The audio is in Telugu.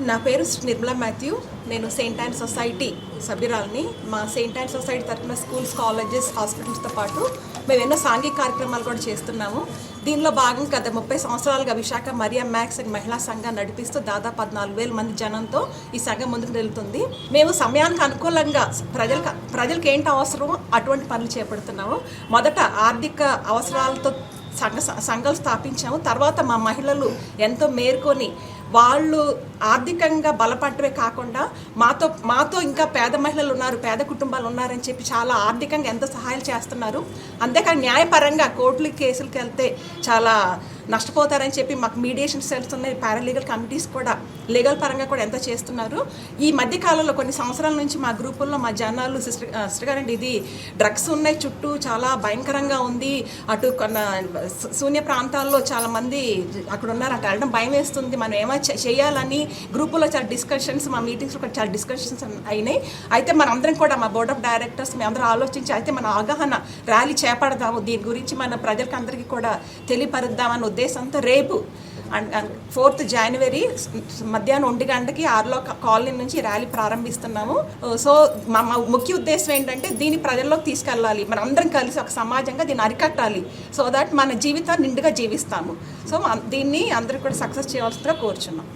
నా పేరు నిర్మలా మాథ్యూ. నేను సెయింట్ యాన్ సొసైటీ సభ్యురాలిని. మా సెయింట్ యాన్ సొసైటీ తరఫున స్కూల్స్, కాలేజెస్, హాస్పిటల్స్తో పాటు మేము ఎన్నో సాంఘిక కార్యక్రమాలు కూడా చేస్తున్నాము. దీనిలో భాగంగా గత 30 సంవత్సరాలుగా విశాఖ మరియా మ్యాక్స్ అండ్ మహిళా సంఘం నడిపిస్తూ దాదాపు 14,000 మంది జనంతో ఈ సంఘం ముందుకు వెళ్తుంది. మేము సమయానికి అనుకూలంగా ప్రజలకు ఏంటి అవసరం అటువంటి పనులు చేపడుతున్నాము. మొదట ఆర్థిక అవసరాలతో సంఘాలు స్థాపించాము. తర్వాత మా మహిళలు ఎంతో మేర్కొని వాళ్ళు ఆర్థికంగా బలపడటమే కాకుండా మాతో ఇంకా పేద మహిళలు ఉన్నారు, పేద కుటుంబాలు ఉన్నారని చెప్పి చాలా ఆర్థికంగా ఎంత సహాయం చేస్తున్నారు. అంతేకాని న్యాయపరంగా కోర్టుల కేసులకు వెళ్తే చాలా నష్టపోతారని చెప్పి మాకు మీడియేషన్ సెల్స్ ఉన్నాయి, పారాలీగల్ కమిటీస్ కూడా లీగల్ పరంగా కూడా ఎంత చేస్తున్నారు. ఈ మధ్యకాలంలో కొన్ని సంవత్సరాల నుంచి మా గ్రూపుల్లో మా జనాలు సిస్టర్ గారండి, ఇది డ్రగ్స్ ఉన్నాయి చుట్టూ, చాలా భయంకరంగా ఉంది, అటు కొన్న శూన్య ప్రాంతాల్లో చాలామంది అక్కడ ఉన్నారు, అటు వెళ్ళడం భయం వేస్తుంది, మనం ఏమైనా చేయాలని గ్రూపులో చాలా డిస్కషన్స్, మా మీటింగ్స్లో కూడా చాలా డిస్కషన్స్ అయినాయి. అయితే మనందరం కూడా మా బోర్డ్ ఆఫ్ డైరెక్టర్స్ మేమందరం ఆలోచించి అయితే మన అవగాహన ర్యాలీ చేపడదాము, దీని గురించి మన ప్రజలకు అందరికీ కూడా తెలియపరుద్దామని ఉద్దేశంతో రేపు 4th జనవరి మధ్యాహ్నం 1 గంటకి 6లో కాలనీ నుంచి ర్యాలీ ప్రారంభిస్తున్నాము. సో మా ముఖ్య ఉద్దేశం ఏంటంటే దీన్ని ప్రజల్లోకి తీసుకెళ్ళాలి, మనం అందరం కలిసి ఒక సమాజంగా దీన్ని అరికట్టాలి, సో దట్ మన జీవితాన్ని నిండుగా జీవిస్తాము. సో దీన్ని అందరూ కూడా సక్సెస్ చేయాల్సిందిగా కోరుచున్నాం.